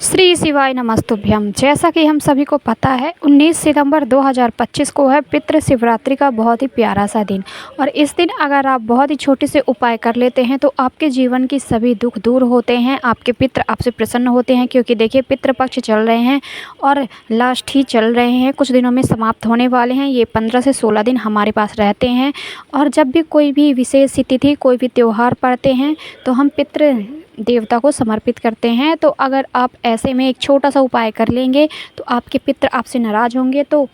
श्री शिवाय नमस्तुभ्यम। जैसा कि हम सभी को पता है 19 सितंबर 2025 को है पितृ शिवरात्रि का बहुत ही प्यारा सा दिन। और इस दिन अगर आप बहुत ही छोटे से उपाय कर लेते हैं तो आपके जीवन की सभी दुख दूर होते हैं, आपके पितृ आपसे प्रसन्न होते हैं। क्योंकि देखिए पितृपक्ष चल रहे हैं और लास्ट ही चल रहे हैं, कुछ दिनों में समाप्त होने वाले हैं। ये 15 से 16 दिन हमारे पास रहते हैं। और जब भी कोई भी विशेष तिथि कोई भी त्यौहार पड़ते हैं तो हम पितृ देवता को समर्पित करते हैं। तो अगर आप ऐसे में एक छोटा सा उपाय कर लेंगे तो आपके पितृ आपसे नाराज़ होंगे तो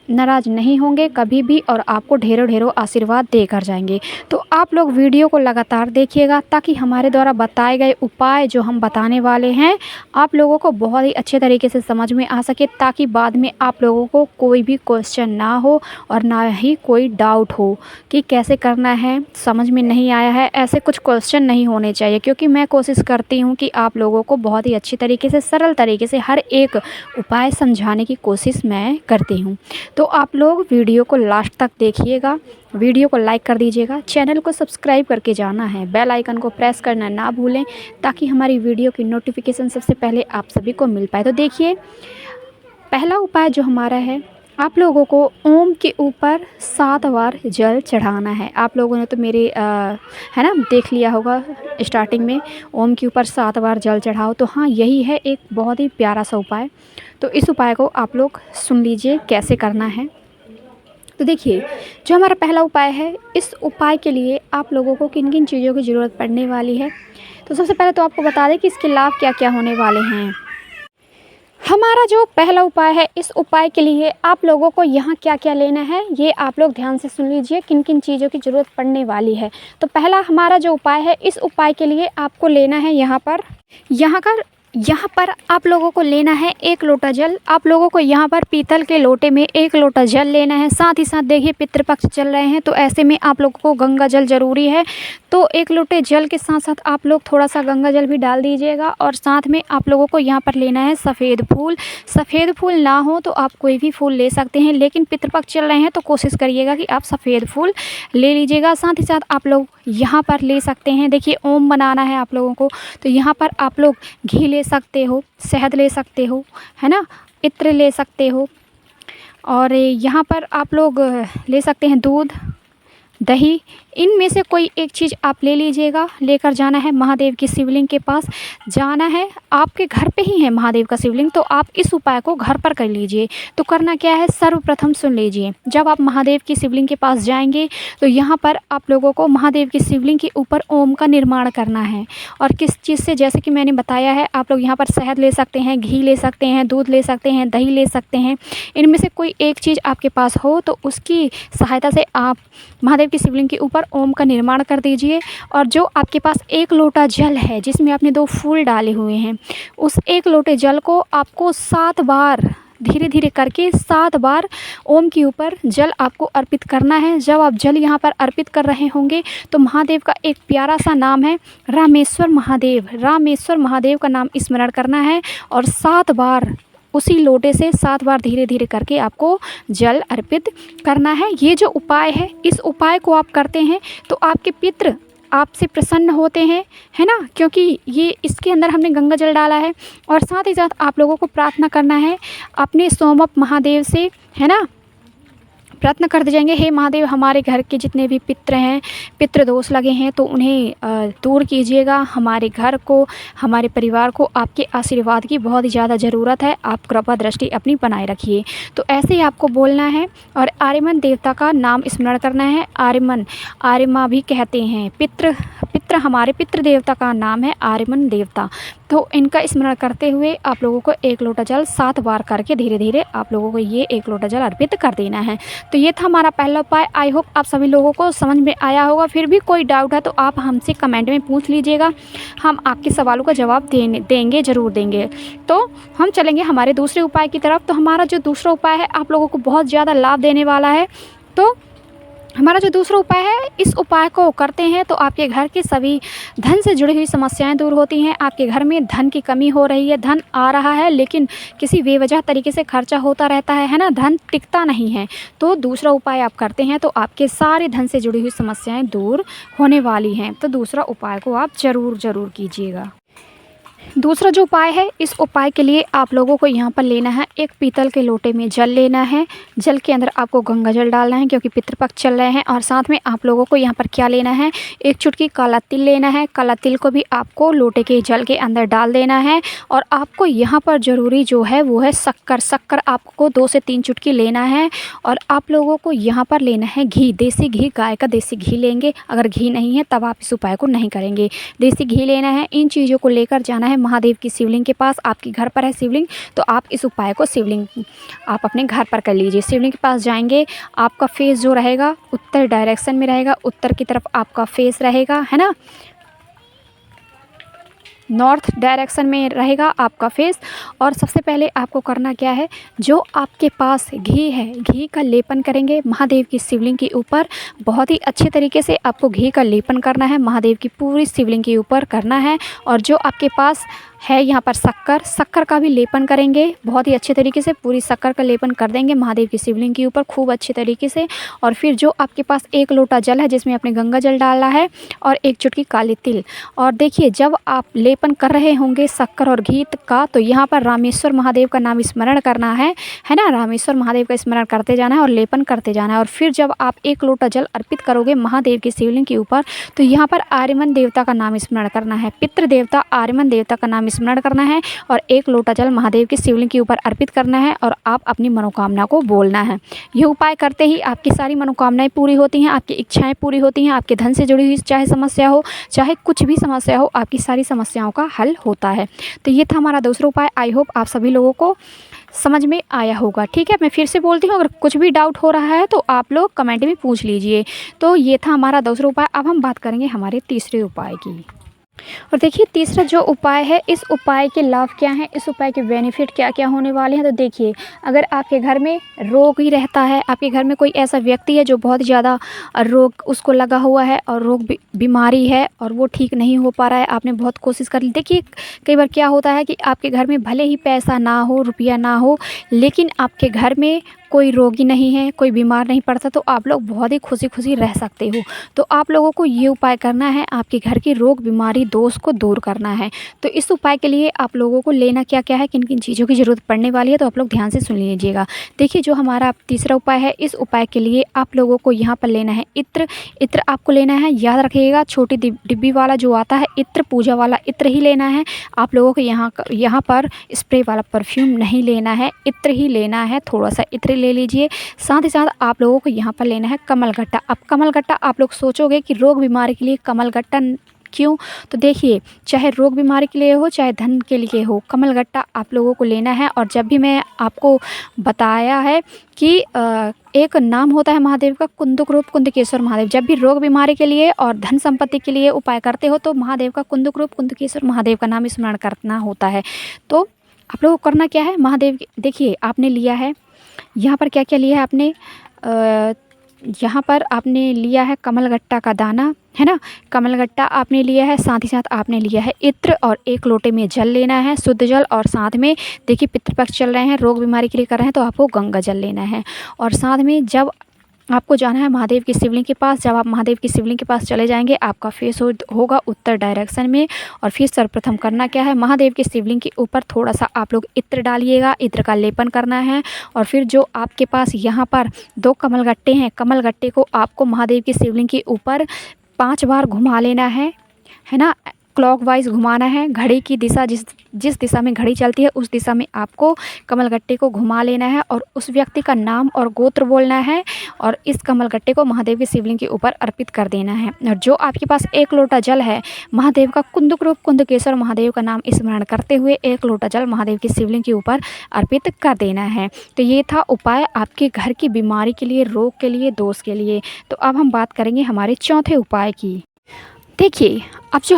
नाराज़ नहीं होंगे कभी भी, और आपको ढेरों ढेरों आशीर्वाद देकर जाएंगे। तो आप लोग वीडियो को लगातार देखिएगा ताकि हमारे द्वारा बताए गए उपाय जो हम बताने वाले हैं आप लोगों को बहुत ही अच्छे तरीके से समझ में आ सके, ताकि बाद में आप लोगों को कोई भी क्वेश्चन ना हो और ना ही कोई डाउट हो कि कैसे करना है, समझ में नहीं आया है, ऐसे कुछ क्वेश्चन नहीं होने चाहिए। क्योंकि मैं कोशिश करती हूँ कि आप लोगों को बहुत ही अच्छी तरीके से, सरल तरीके से हर एक उपाय समझाने की कोशिश मैं करती हूँ। तो आप लोग वीडियो को लास्ट तक देखिएगा, वीडियो को लाइक कर दीजिएगा, चैनल को सब्सक्राइब करके जाना है, बेल आइकन को प्रेस करना ना भूलें ताकि हमारी वीडियो की नोटिफिकेशन सबसे पहले आप सभी को मिल पाए। तो देखिए पहला उपाय जो हमारा है, आप लोगों को ओम के ऊपर 7 बार जल चढ़ाना है। आप लोगों ने तो मेरे है ना देख लिया होगा स्टार्टिंग में, ओम के ऊपर 7 बार जल चढ़ाओ। तो हाँ, यही है एक बहुत ही प्यारा सा उपाय। तो इस उपाय को आप लोग सुन लीजिए कैसे करना है। तो देखिए जो हमारा पहला उपाय है, इस उपाय के लिए आप लोगों को किन किन चीज़ों की ज़रूरत पड़ने वाली है। तो सबसे पहले तो आपको बता दें कि इसके लाभ क्या क्या होने वाले हैं। हमारा जो पहला उपाय है, इस उपाय के लिए आप लोगों को यहाँ क्या क्या लेना है ये आप लोग ध्यान से सुन लीजिए, किन किन चीज़ों की ज़रूरत पड़ने वाली है। तो पहला हमारा जो उपाय है, इस उपाय के लिए आपको लेना है यहाँ पर आप लोगों को लेना है 1 लोटा जल। आप लोगों को यहाँ पर पीतल के लोटे में 1 लोटा जल लेना है। साथ ही साथ देखिए पितृपक्ष चल रहे हैं तो ऐसे में आप लोगों को गंगा जल ज़रूरी है। तो 1 लोटे जल के साथ साथ आप लोग थोड़ा सा गंगा जल भी डाल दीजिएगा। और साथ में आप लोगों को यहाँ पर लेना है सफ़ेद फूल। सफ़ेद फूल ना हो तो आप कोई भी फूल ले सकते हैं, लेकिन पितृपक्ष चल रहे हैं तो कोशिश करिएगा कि आप सफ़ेद फूल ले लीजिएगा। साथ ही साथ आप लोग यहाँ पर ले सकते हैं, देखिए ओम बनाना है आप लोगों को, तो यहाँ पर आप लोग घी ले सकते हो, शहद ले सकते हो, है ना, इत्र ले सकते हो। और यहाँ पर आप लोग ले सकते हैं दूध, दही, इनमें से कोई एक चीज़ आप ले लीजिएगा। लेकर जाना है महादेव की शिवलिंग के पास जाना है। आपके घर पे ही है महादेव का शिवलिंग, तो आप इस उपाय को घर पर कर लीजिए। तो करना क्या है, सर्वप्रथम सुन लीजिए। जब आप महादेव की शिवलिंग के पास जाएंगे तो यहाँ पर आप लोगों को महादेव की शिवलिंग के ऊपर ओम का निर्माण करना है। और किस चीज़ से, जैसे कि मैंने बताया है, आप लोग यहाँ पर शहद ले सकते हैं, घी ले सकते हैं, दूध ले सकते हैं, दही ले सकते हैं। इनमें से कोई एक चीज़ आपके पास हो तो उसकी सहायता से आप महादेव की शिवलिंग के ऊपर ओम का निर्माण कर दीजिए। और जो आपके पास 1 लोटा जल है जिसमें आपने 2 फूल डाले हुए हैं, उस 1 लोटे जल को आपको 7 बार धीरे धीरे करके 7 बार ओम के ऊपर जल आपको अर्पित करना है। जब आप जल यहाँ पर अर्पित कर रहे होंगे तो महादेव का एक प्यारा सा नाम है रामेश्वर महादेव। रामेश्वर महादेव का नाम स्मरण करना है और 7 बार उसी लोटे से 7 बार धीरे धीरे करके आपको जल अर्पित करना है। ये जो उपाय है, इस उपाय को आप करते हैं तो आपके पितृ आपसे प्रसन्न होते हैं, है ना, क्योंकि ये इसके अंदर हमने गंगा जल डाला है। और साथ ही साथ आप लोगों को प्रार्थना करना है अपने सोमप महादेव से, है ना, प्रार्थना करते जाएंगे, हे महादेव हमारे घर के जितने भी पितृ हैं, पितृ दोष लगे हैं तो उन्हें दूर कीजिएगा। हमारे घर को, हमारे परिवार को आपके आशीर्वाद की बहुत ही ज़्यादा ज़रूरत है, आप कृपा दृष्टि अपनी बनाए रखिए। तो ऐसे ही आपको बोलना है। और आर्यमन देवता का नाम स्मरण करना है। आर्यमा भी कहते हैं, पितृ हमारे पितृ देवता का नाम है आर्यमन देवता। तो इनका स्मरण करते हुए आप लोगों को 1 लोटा जल 7 बार करके धीरे धीरे आप लोगों को ये 1 लोटा जल अर्पित कर देना है। तो ये था हमारा पहला उपाय। आई होप आप सभी लोगों को समझ में आया होगा। फिर भी कोई डाउट है तो आप हमसे कमेंट में पूछ लीजिएगा, हम आपके सवालों का जवाब देंगे, ज़रूर देंगे। तो हम चलेंगे हमारे दूसरे उपाय की तरफ। तो हमारा जो दूसरा उपाय है आप लोगों को बहुत ज़्यादा लाभ देने वाला है। तो हमारा जो दूसरा उपाय है, इस उपाय को करते हैं तो आपके घर की सभी धन से जुड़ी हुई समस्याएं दूर होती हैं। आपके घर में धन की कमी हो रही है, धन आ रहा है लेकिन किसी बेवजह तरीके से खर्चा होता रहता है ना, धन टिकता नहीं है। तो दूसरा उपाय आप करते हैं तो आपके सारे धन से जुड़ी हुई समस्याएं दूर होने वाली हैं। तो दूसरा उपाय को आप ज़रूर कीजिएगा। दूसरा जो उपाय है, इस उपाय के लिए आप लोगों को यहाँ पर लेना है, एक पीतल के लोटे में जल लेना है। जल के अंदर आपको गंगा जल डालना है क्योंकि पितृपक्ष चल रहे हैं। और साथ में आप लोगों को यहाँ पर क्या लेना है, एक चुटकी काला तिल लेना है। काला तिल को भी आपको लोटे के जल के अंदर डाल देना है। और आपको यहाँ पर ज़रूरी जो है वो है शक्कर। शक्कर आपको 2 से 3 चुटकी लेना है। और आप लोगों को यहाँ पर लेना है घी, देसी घी, गाय का देसी घी लेंगे। अगर घी नहीं है तब आप इस उपाय को नहीं करेंगे, देसी घी लेना है। इन चीज़ों को लेकर जाना है महादेव की शिवलिंग के पास। आपके घर पर है शिवलिंग तो आप इस उपाय को शिवलिंग आप अपने घर पर कर लीजिए। शिवलिंग के पास जाएंगे, आपका फेस जो रहेगा उत्तर डायरेक्शन में रहेगा, उत्तर की तरफ आपका फेस रहेगा, है ना, नॉर्थ डायरेक्शन में रहेगा आपका फेस। और सबसे पहले आपको करना क्या है, जो आपके पास घी है, घी का लेपन करेंगे महादेव की शिवलिंग के ऊपर। बहुत ही अच्छे तरीके से आपको घी का लेपन करना है, महादेव की पूरी शिवलिंग के ऊपर करना है। और जो आपके पास है यहाँ पर शक्कर, शक्कर का भी लेपन करेंगे बहुत ही अच्छे तरीके से। पूरी शक्कर का लेपन कर देंगे महादेव की शिवलिंग के ऊपर खूब अच्छे तरीके से। और फिर जो आपके पास 1 लोटा जल है जिसमें आपने गंगा जल डाला है और 1 चुटकी काली तिल। और देखिए जब आप लेपन कर रहे होंगे शक्कर और घी का, तो यहाँ पर रामेश्वर महादेव का नाम स्मरण करना है ना, रामेश्वर महादेव का स्मरण करते जाना है और लेपन करते जाना है। और फिर जब आप 1 लोटा जल अर्पित करोगे महादेव की शिवलिंग के ऊपर, तो यहाँ पर आर्यमन देवता का नाम स्मरण करना है, पितृ देवता आर्यमन देवता का नाम स्मरण करना है। और 1 लोटा जल महादेव की शिवलिंग के ऊपर अर्पित करना है और आप अपनी मनोकामना को बोलना है। ये उपाय करते ही आपकी सारी मनोकामनाएं पूरी होती हैं, आपकी इच्छाएं पूरी होती हैं, आपके धन से जुड़ी हुई चाहे समस्या हो, चाहे कुछ भी समस्या हो, आपकी सारी समस्याओं का हल होता है। तो ये था हमारा दूसरा उपाय। आई होप आप सभी लोगों को समझ में आया होगा। ठीक है, मैं फिर से बोलती हूँ, अगर कुछ भी डाउट हो रहा है तो आप लोग कमेंट में पूछ लीजिए। तो ये था हमारा दूसरा उपाय। अब हम बात करेंगे हमारे तीसरे उपाय की। और देखिए तीसरा जो उपाय है, इस उपाय के लाभ क्या हैं, इस उपाय के बेनिफिट क्या क्या होने वाले हैं। तो देखिए, अगर आपके घर में रोग ही रहता है, आपके घर में कोई ऐसा व्यक्ति है जो बहुत ज़्यादा रोग उसको लगा हुआ है और रोग बीमारी है और वो ठीक नहीं हो पा रहा है, आपने बहुत कोशिश कर ली। देखिए कई बार क्या होता है कि आपके घर में भले ही पैसा ना हो, रुपया ना हो, लेकिन आपके घर में कोई रोगी नहीं है, कोई बीमार नहीं पड़ता, तो आप लोग बहुत ही खुशी खुशी रह सकते हो। तो आप लोगों को ये उपाय करना है, आपके घर की रोग बीमारी दोष को दूर करना है। तो इस उपाय के लिए आप लोगों को लेना क्या क्या है, किन किन चीज़ों की ज़रूरत पड़ने वाली है, तो आप लोग ध्यान से सुन लीजिएगा। देखिए जो हमारा तीसरा उपाय है, इस उपाय के लिए आप लोगों को यहाँ पर लेना है इत्र। इत्र आपको लेना है, याद रखिएगा छोटी डिब्बी वाला जो आता है इत्र, पूजा वाला इत्र ही लेना है। आप लोगों को यहाँ पर स्प्रे वाला परफ्यूम नहीं लेना है, इत्र ही लेना है, थोड़ा सा इत्र ले लीजिए। साथ ही साथ आप लोगों को यहाँ पर लेना है कमलगट्टा। अब कमलगट्टा आप लोग सोचोगे कि रोग बीमारी के लिए कमलगट्टा क्यों, तो देखिए चाहे रोग बीमारी के लिए हो चाहे धन के लिए हो, कमलगट्टा आप लोगों को लेना है। और जब भी मैं आपको बताया है कि एक नाम होता है महादेव का कुंदक रूप कुंदकेश्वर महादेव, जब भी रोग बीमारी के लिए और धन संपत्ति के लिए उपाय करते हो तो महादेव का कुंदक रूप कुंदकेश्वर महादेव का नाम स्मरण करना होता है। तो आप लोगों को करना क्या है, महादेव देखिए आपने लिया है यहाँ पर क्या क्या लिया है आपने, यहाँ पर आपने लिया है कमलगट्टा का दाना, है ना, कमलगट्टा आपने लिया है। साथ ही साथ आपने लिया है इत्र और 1 लोटे में जल लेना है, शुद्ध जल। और साथ में देखिए पितृपक्ष चल रहे हैं, रोग बीमारी के लिए कर रहे हैं, तो आपको गंगा जल लेना है। और साथ में जब आपको जाना है महादेव की शिवलिंग के पास, जब आप महादेव की शिवलिंग के पास चले जाएंगे आपका फेस होगा उत्तर डायरेक्शन में। और फिर सर्वप्रथम करना क्या है, महादेव की शिवलिंग के ऊपर थोड़ा सा आप लोग इत्र डालिएगा, इत्र का लेपन करना है। और फिर जो आपके पास यहाँ पर 2 कमलगट्टे हैं, कमलगट्टे को आपको महादेव की शिवलिंग के ऊपर 5 बार घुमा लेना है ना, क्लॉकवाइज घुमाना है। घड़ी की दिशा जिस दिशा में घड़ी चलती है उस दिशा में आपको कमलगट्टे को घुमा लेना है और उस व्यक्ति का नाम और गोत्र बोलना है और इस कमलगट्टे को महादेव की शिवलिंग के ऊपर अर्पित कर देना है। और जो आपके पास 1 लोटा जल है, महादेव का कुंदक रूप कुंदकेश्वर महादेव का नाम स्मरण करते हुए 1 लोटा जल महादेव की शिवलिंग के ऊपर अर्पित कर देना है। तो ये था उपाय आपके घर की बीमारी के लिए, रोग के लिए, दोष के लिए। तो अब हम बात करेंगे हमारे चौथे उपाय की। देखिए अब जो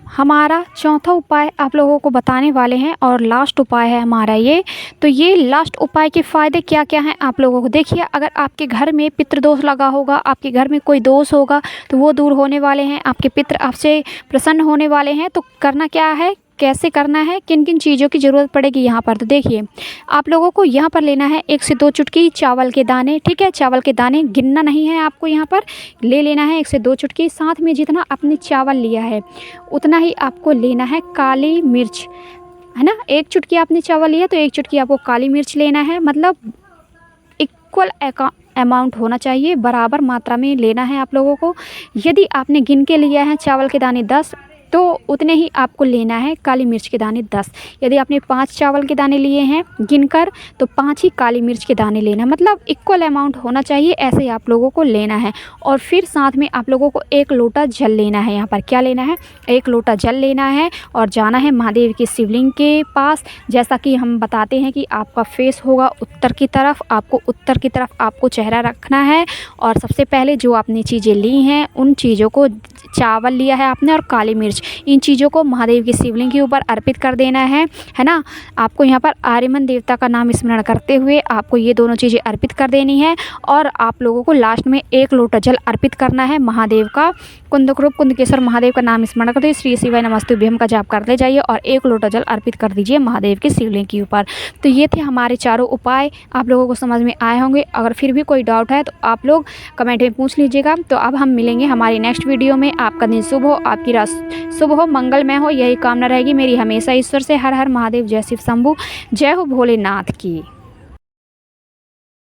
हमारा चौथा उपाय आप लोगों को बताने वाले हैं और लास्ट उपाय है हमारा ये। तो ये लास्ट उपाय के फ़ायदे क्या क्या हैं आप लोगों को देखिए, अगर आपके घर में पितृदोष लगा होगा, आपके घर में कोई दोष होगा तो वो दूर होने वाले हैं, आपके पितृ आपसे प्रसन्न होने वाले हैं। तो करना क्या है कैसे करना है, किन किन चीज़ों की ज़रूरत पड़ेगी यहाँ पर। तो देखिए आप लोगों को यहाँ पर लेना है 1 से 2 चुटकी चावल के दाने, ठीक है। चावल के दाने गिनना नहीं है आपको, यहाँ पर ले लेना है 1 से 2 चुटकी। साथ में जितना आपने चावल लिया है उतना ही आपको लेना है काली मिर्च, है ना। 1 चुटकी आपने चावल लिया तो 1 चुटकी आपको काली मिर्च लेना है, मतलब इक्वल अमाउंट होना चाहिए, बराबर मात्रा में लेना है आप लोगों को। यदि आपने गिन के लिया है चावल के दाने 10 तो उतने ही आपको लेना है काली मिर्च के दाने 10। यदि आपने 5 चावल के दाने लिए हैं गिनकर तो 5 ही काली मिर्च के दाने लेना, मतलब इक्वल अमाउंट होना चाहिए, ऐसे आप लोगों को लेना है। और फिर साथ में आप लोगों को 1 लोटा जल लेना है। यहाँ पर क्या लेना है, 1 लोटा जल लेना है और जाना है महादेव के शिवलिंग के पास। जैसा कि हम बताते हैं कि आपका फेस होगा उत्तर की तरफ, आपको उत्तर की तरफ आपको चेहरा रखना है। और सबसे पहले जो आपने चीज़ें ली हैं उन चीज़ों को, चावल लिया है आपने और काली मिर्च, इन चीज़ों को महादेव के शिवलिंग के ऊपर अर्पित कर देना है ना। आपको यहाँ पर आर्यमन देवता का नाम स्मरण करते हुए आपको ये दोनों चीज़ें अर्पित कर देनी है। और आप लोगों को लास्ट में 1 लोटा जल अर्पित करना है महादेव का। कुंदक्रूप कुंदकेश्वर महादेव का नाम स्मरण करते हुए श्री शिवाय नमस्तुभ्यम का जाप करते जाइए और 1 लोटा जल अर्पित कर दीजिए महादेव के शिवलिंग के ऊपर। तो ये थे हमारे चारों उपाय, आप लोगों को समझ में आए होंगे। अगर फिर भी कोई डाउट है तो आप लोग कमेंट में पूछ लीजिएगा। तो अब हम मिलेंगे हमारी नेक्स्ट वीडियो में। आपका दिन शुभ हो, आपकी रात शुभ हो, मंगलमय हो, यही कामना रहेगी मेरी हमेशा ईश्वर से। हर हर महादेव, जय शिव शंभू, जय हो भोलेनाथ की।